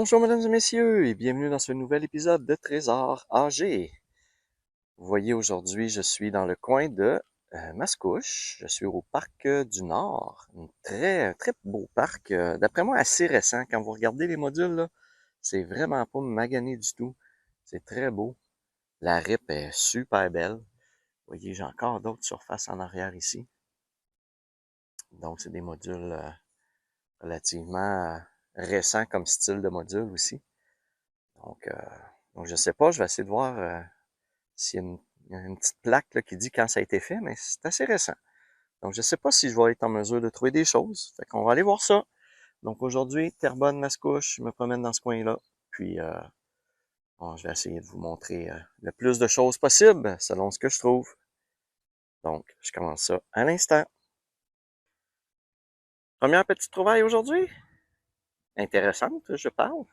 Bonjour mesdames et messieurs et bienvenue dans ce nouvel épisode de Trésors âgés. Vous voyez aujourd'hui je suis dans le coin de Mascouche, je suis au parc du Nord, un très beau parc, d'après moi assez récent. Quand vous regardez les modules, là, c'est vraiment pas magané du tout, c'est très beau. La RIP est super belle. Vous voyez, j'ai encore d'autres surfaces en arrière ici. Donc c'est des modules relativement récents comme style de module aussi. Donc, je sais pas, je vais essayer de voir s'il y a une petite plaque là, qui dit quand ça a été fait, mais c'est assez récent. Donc, je sais pas si je vais être en mesure de trouver des choses. Fait qu'on va aller voir ça. Donc, aujourd'hui, Terrebonne, Mascouche, je me promène dans ce coin-là. Puis, bon, je vais essayer de vous montrer le plus de choses possible, selon ce que je trouve. Donc, je commence ça à l'instant. Première petite trouvaille aujourd'hui. Intéressante, je parle.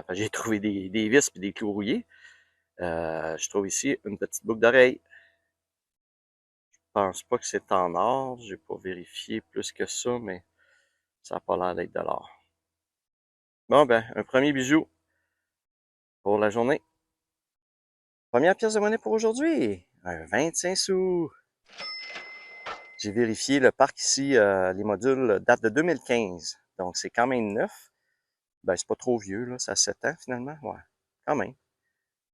J'ai trouvé des vis et des clous rouillés. Je trouve ici une petite boucle d'oreille. Je pense pas que c'est en or. J'ai pas vérifié plus que ça, mais ça a pas l'air d'être de l'or. Bon, ben, un premier bijou pour la journée. Première pièce de monnaie pour aujourd'hui. Un 25 sous. J'ai vérifié le parc ici, les modules datent de 2015. Donc, c'est quand même neuf. Ben, c'est pas trop vieux, là. Ça a 7 ans, finalement. Ouais, quand même.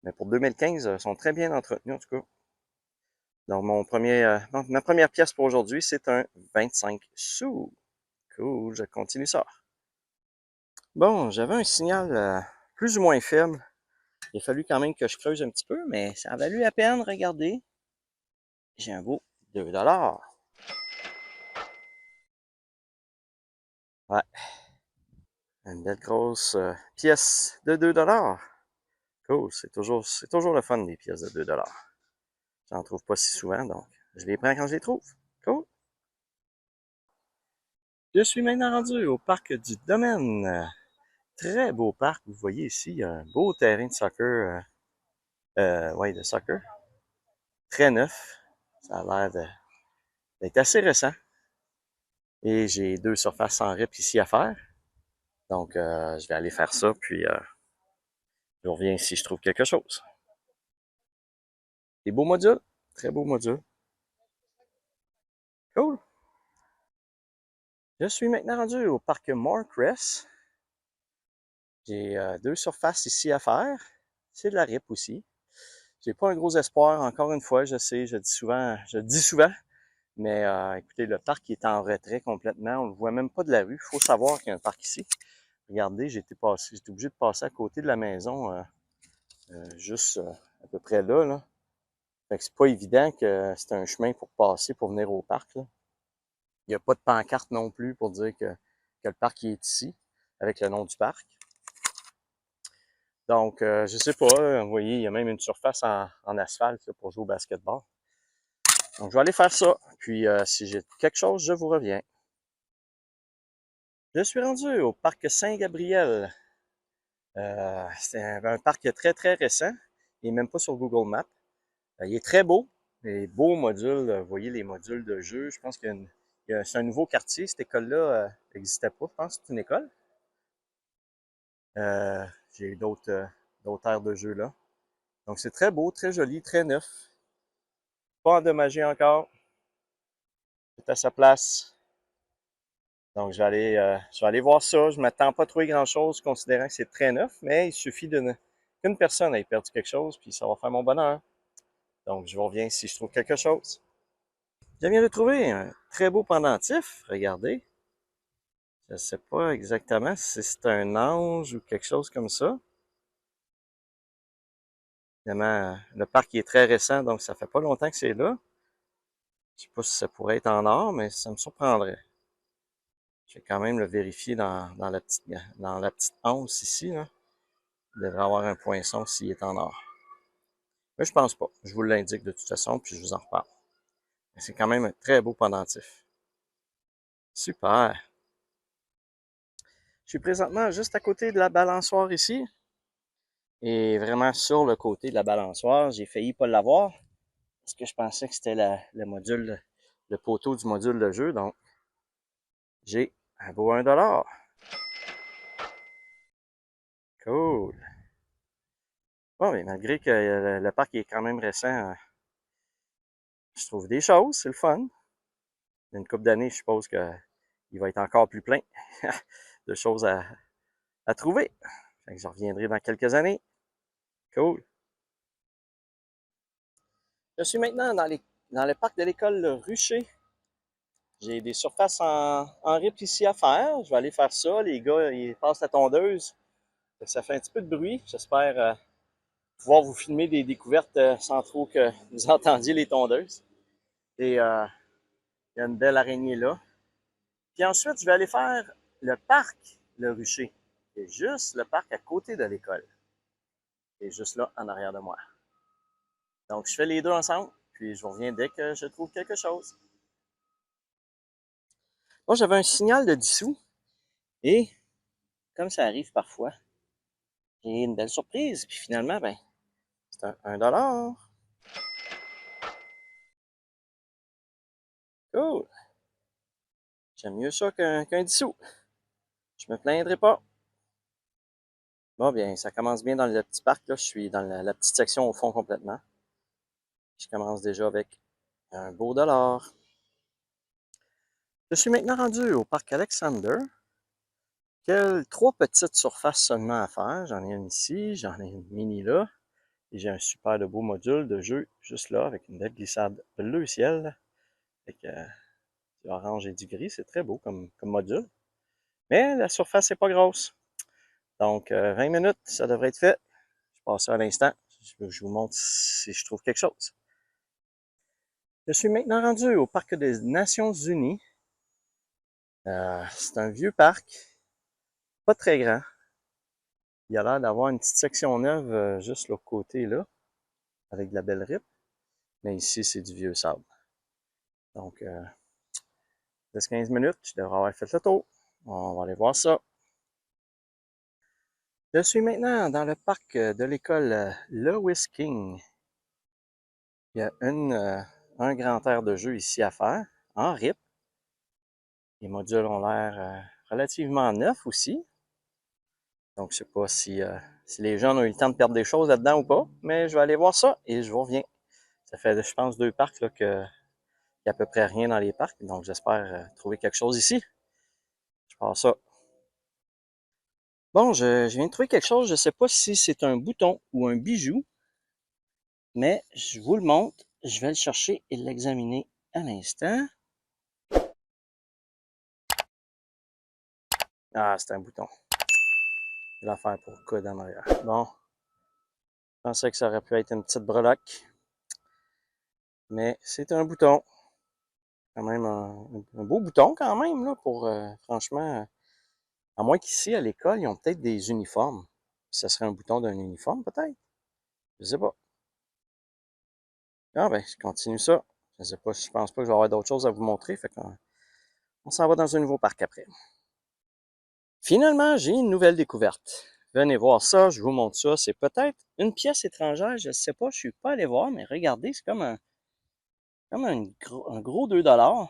Mais pour 2015, ils sont très bien entretenus, en tout cas. Donc, ma première pièce pour aujourd'hui, c'est un 25 sous. Cool, je continue ça. Bon, j'avais un signal plus ou moins faible. Il a fallu quand même que je creuse un petit peu, mais ça a valu la peine. Regardez, j'ai un beau 2 $. Ouais, une belle grosse pièce de 2 $. Cool, c'est toujours le fun des pièces de 2 $. J'en trouve pas si souvent, donc je les prends quand je les trouve. Cool. Je suis maintenant rendu au parc du Domaine. Très beau parc. Vous voyez ici, il y a un beau terrain de soccer. Ouais, de soccer. Très neuf. Ça a l'air d'être assez récent. Et j'ai 2 surfaces sans rip ici à faire. Donc, je vais aller faire ça, puis je reviens si je trouve quelque chose. Des beaux modules. Très beaux modules. Cool. Je suis maintenant rendu au parc Morecrest. J'ai 2 surfaces ici à faire. C'est de la rip aussi. J'ai pas un gros espoir, encore une fois, je sais, je le dis souvent, mais écoutez, le parc est en retrait complètement. On le voit même pas de la rue. Il faut savoir qu'il y a un parc ici. Regardez, j'étais obligé de passer à côté de la maison, juste à peu près là, là. Fait que c'est pas évident que c'est un chemin pour passer pour venir au parc, là. Il n'y a pas de pancarte non plus pour dire que le parc est ici, avec le nom du parc. Donc, je sais pas, vous voyez, il y a même une surface en asphalte là, pour jouer au basketball. Donc, je vais aller faire ça. Puis, si j'ai quelque chose, je vous reviens. Je suis rendu au parc Saint-Gabriel. C'est un parc très, très récent. Il n'est même pas sur Google Maps. Il est très beau. Les beaux modules. Vous voyez les modules de jeu. Je pense c'est un nouveau quartier. Cette école-là n'existait pas. Je pense que c'est une école. J'ai d'autres aires de jeu là. Donc, c'est très beau, très joli, très neuf. Pas endommagé encore. C'est à sa place. Donc, je vais aller voir ça. Je m'attends pas à trouver grand-chose, considérant que c'est très neuf, mais il suffit qu'une personne ait perdu quelque chose, puis ça va faire mon bonheur. Donc, je reviens si je trouve quelque chose. Je viens de trouver un très beau pendentif. Regardez. Je ne sais pas exactement si c'est un ange ou quelque chose comme ça. Évidemment, le parc est très récent, donc ça fait pas longtemps que c'est là. Je sais pas si ça pourrait être en or, mais ça me surprendrait. Je vais quand même le vérifier dans la petite anse ici, là. Il devrait avoir un poinçon s'il est en or. Mais je pense pas. Je vous l'indique de toute façon, puis je vous en reparle. C'est quand même un très beau pendentif. Super. Je suis présentement juste à côté de la balançoire ici. Et vraiment sur le côté de la balançoire, j'ai failli pas l'avoir. Parce que je pensais que c'était le module, le poteau du module de jeu. Donc, j'ai un beau 1 $. Cool. Bon, mais malgré que le parc est quand même récent, je trouve des choses, c'est le fun. Dans une couple d'années, je suppose qu'il va être encore plus plein de choses à trouver. Fait que je reviendrai dans quelques années. Cool. Je suis maintenant dans le parc de l'école Le Rucher. J'ai des surfaces en RIP ici à faire. Je vais aller faire ça. Les gars, ils passent la tondeuse. Ça fait un petit peu de bruit. J'espère pouvoir vous filmer des découvertes sans trop que vous entendiez les tondeuses. Et il y a une belle araignée là. Puis ensuite, je vais aller faire le parc Le Rucher. C'est juste le parc à côté de l'école. C'est juste là, en arrière de moi. Donc, je fais les deux ensemble, puis je vous reviens dès que je trouve quelque chose. Bon, j'avais un signal de dissous, et comme ça arrive parfois, j'ai une belle surprise, puis finalement, ben, c'est un 1 $. Cool! J'aime mieux ça qu'un dissous. Je me plaindrai pas. Bon, bien, ça commence bien dans le petit parc, là. Je suis dans la petite section au fond complètement. Je commence déjà avec un beau dollar. Je suis maintenant rendu au parc Alexander. Trois petites surfaces seulement à faire. J'en ai une ici, j'en ai une mini là. Et j'ai un super de beau module de jeu juste là, avec une belle glissade bleu ciel. Avec du orange et du gris. C'est très beau comme module. Mais la surface n'est pas grosse. Donc, 20 minutes, ça devrait être fait. Je passe ça à l'instant. Je vous montre si je trouve quelque chose. Je suis maintenant rendu au parc des Nations Unies. C'est un vieux parc, pas très grand. Il a l'air d'avoir une petite section neuve juste l'autre côté là, avec de la belle ripe. Mais ici, c'est du vieux sable. Donc, 10-15 minutes, je devrais avoir fait le tour. On va aller voir ça. Je suis maintenant dans le parc de l'école Lewis King. Il y a un grand aire de jeu ici à faire, en RIP. Les modules ont l'air relativement neufs aussi. Donc, je ne sais pas si les gens ont eu le temps de perdre des choses là-dedans ou pas, mais je vais aller voir ça et je vous reviens. Ça fait, je pense, 2 parcs là, qu'il n'y a à peu près rien dans les parcs, donc j'espère trouver quelque chose ici. Je passe ça. Bon, je viens de trouver quelque chose, je ne sais pas si c'est un bouton ou un bijou, mais je vous le montre. Je vais le chercher et l'examiner à l'instant. Ah, c'est un bouton. Je vais l'affaire pour coude en arrière. Bon, je pensais que ça aurait pu être une petite breloque, mais c'est un bouton. Quand même un beau bouton quand même, là, pour franchement, à moins qu'ici, à l'école, ils ont peut-être des uniformes. Ça serait un bouton d'un uniforme, peut-être? Je sais pas. Ah ben, je continue ça. Je sais pas, je pense pas que je vais avoir d'autres choses à vous montrer, fait qu'on on s'en va dans un nouveau parc après. Finalement, j'ai une nouvelle découverte. Venez voir ça, je vous montre ça. C'est peut-être une pièce étrangère, je sais pas, je suis pas allé voir, mais regardez, c'est comme un gros 2 $. À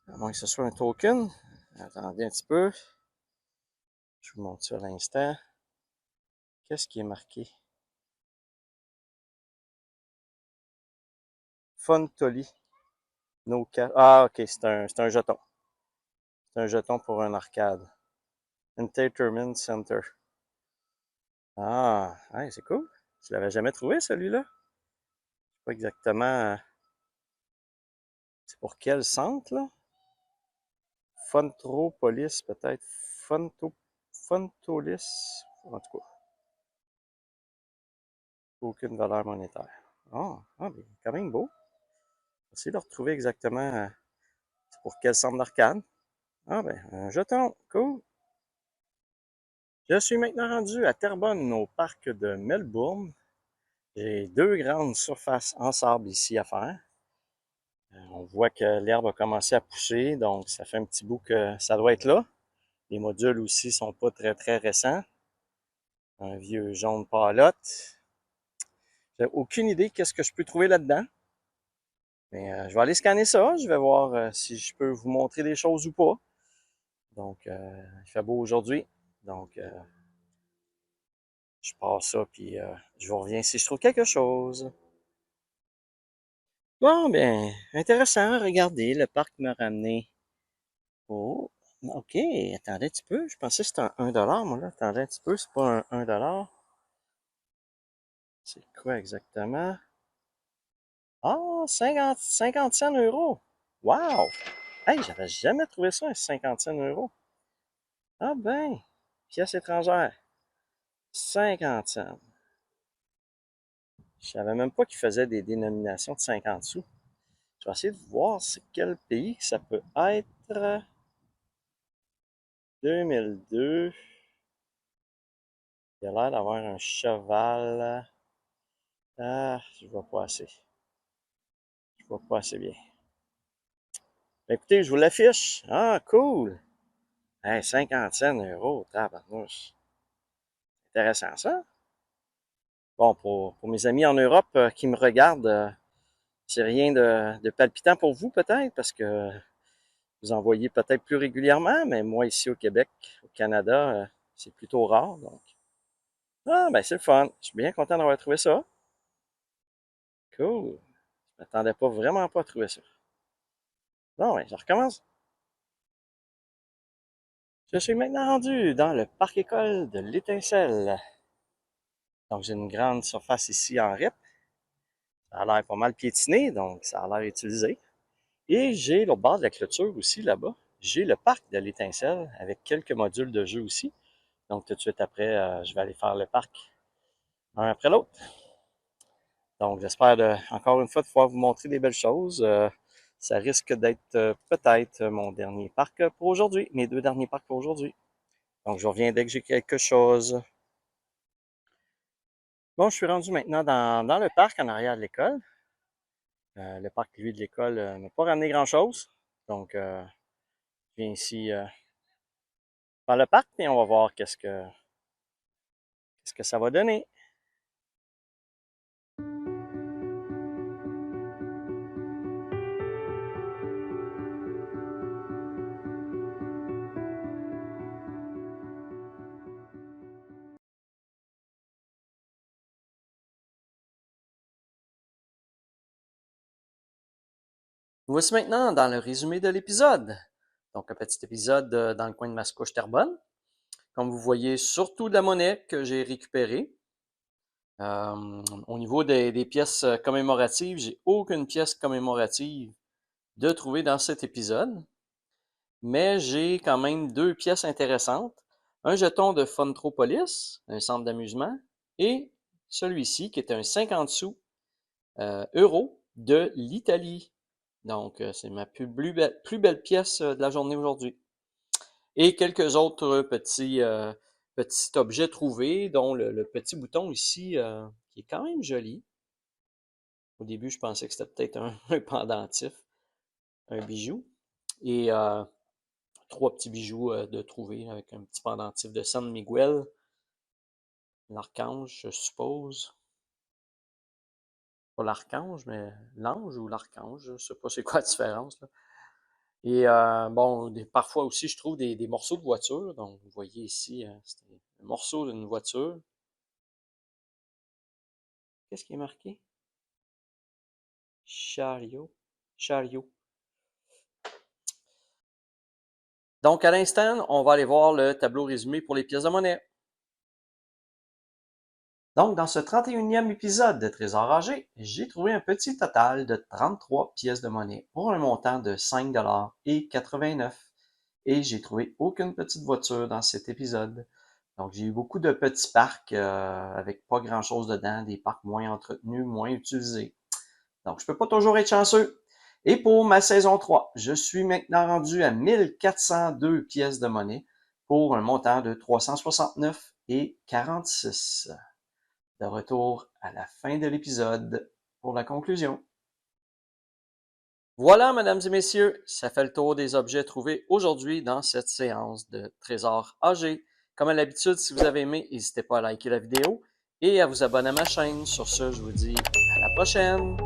moins que ce soit un token. Attendez un petit peu. Je vous montre ça à l'instant. Qu'est-ce qui est marqué? Funtoli. No Ah, ok, c'est un jeton. C'est un jeton pour un arcade. Entertainment Center. Ah, ouais, c'est cool. Je l'avais jamais trouvé, celui-là. Je sais pas exactement. C'est pour quel centre, là? Funtropolis, peut-être. Funtolis. En tout cas, aucune valeur monétaire. Ah, mais quand même beau. Je vais essayer de retrouver exactement c'est pour quel centre d'arcade. Ah, ben, un jeton. Cool. Je suis maintenant rendu à Terrebonne, au parc de Melbourne. J'ai 2 grandes surfaces en sable ici à faire. On voit que l'herbe a commencé à pousser, donc ça fait un petit bout que ça doit être là. Les modules aussi sont pas très très récents. Un vieux jaune palotte. J'ai aucune idée qu'est-ce que je peux trouver là-dedans. Mais je vais aller scanner ça. Je vais voir si je peux vous montrer des choses ou pas. Donc, il fait beau aujourd'hui. Donc, je pars ça, puis je vous reviens si je trouve quelque chose. Bon, bien, intéressant. Regardez, le parc m'a ramené. Oh, OK. Attendez un petit peu. Je pensais que c'était un 1 $, moi, là. Attendez un petit peu. C'est pas un 1 $. C'est quoi exactement? Ah, 50 cents euros. Wow! Hey, j'avais jamais trouvé ça, un 50 cents euros. Ah ben, pièce étrangère. 50 cents. Je savais même pas qu'ils faisaient des dénominations de 50 sous. Je vais essayer de voir c'est quel pays ça peut être. 2002. Il a l'air d'avoir un cheval. Ah, je vois pas assez. Je vois pas assez bien. Écoutez, je vous l'affiche. Ah, cool. Hey, 50 cents euros, tabarnouche. Intéressant ça. Bon, pour mes amis en Europe qui me regardent, c'est rien de palpitant pour vous peut-être, parce que vous en voyez peut-être plus régulièrement, mais moi ici au Québec, au Canada, c'est plutôt rare. Donc. Ah, ben c'est le fun. Je suis bien content d'avoir trouvé ça. Cool. Je m'attendais pas vraiment pas à trouver ça. Bon, ben, je recommence. Je suis maintenant rendu dans le parc école de l'Étincelle. Donc, j'ai une grande surface ici en RIP. Ça a l'air pas mal piétiné, donc ça a l'air utilisé. Et j'ai l'autre bord de la clôture aussi là-bas. J'ai le parc de l'Étincelle avec quelques modules de jeu aussi. Donc, tout de suite après, je vais aller faire le parc un après l'autre. Donc, j'espère encore une fois de pouvoir vous montrer des belles choses. Ça risque d'être peut-être mon dernier parc pour aujourd'hui, mes 2 derniers parcs pour aujourd'hui. Donc, je reviens dès que j'ai quelque chose. Bon, je suis rendu maintenant dans le parc en arrière de l'école. Le parc, lui, de l'école n'a pas ramené grand-chose. Donc, je viens ici dans le parc et on va voir qu'est-ce que ça va donner. Voici maintenant dans le résumé de l'épisode. Donc, un petit épisode dans le coin de Mascouche-Terrebonne. Comme vous voyez, surtout de la monnaie que j'ai récupérée. Au niveau des pièces commémoratives, j'ai aucune pièce commémorative de trouver dans cet épisode. Mais j'ai quand même 2 pièces intéressantes. Un jeton de Funtropolis, un centre d'amusement, et celui-ci qui est un 50 sous euros de l'Italie. Donc, c'est ma plus belle pièce de la journée aujourd'hui. Et quelques autres petits objets trouvés, dont le petit bouton ici, qui est quand même joli. Au début, je pensais que c'était peut-être un pendentif, un bijou. Et 3 petits bijoux de trouver avec un petit pendentif de San Miguel, l'archange, je suppose. Pas l'archange, mais l'ange ou l'archange, je sais pas c'est quoi la différence, là. Et bon, parfois aussi, je trouve des morceaux de voiture. Donc, vous voyez ici, c'est un morceau d'une voiture. Qu'est-ce qui est marqué? Chariot. Chariot. Donc, à l'instant, on va aller voir le tableau résumé pour les pièces de monnaie. Donc, dans ce 31e épisode de Trésor âgé, j'ai trouvé un petit total de 33 pièces de monnaie pour un montant de 5,89 $. Et j'ai trouvé aucune petite voiture dans cet épisode. Donc, j'ai eu beaucoup de petits parcs avec pas grand-chose dedans, des parcs moins entretenus, moins utilisés. Donc, je peux pas toujours être chanceux. Et pour ma saison 3, je suis maintenant rendu à 1402 pièces de monnaie pour un montant de 369,46 $. De retour à la fin de l'épisode pour la conclusion. Voilà, mesdames et messieurs, ça fait le tour des objets trouvés aujourd'hui dans cette séance de Trésor âgé. Comme à l'habitude, si vous avez aimé, n'hésitez pas à liker la vidéo et à vous abonner à ma chaîne. Sur ce, je vous dis à la prochaine!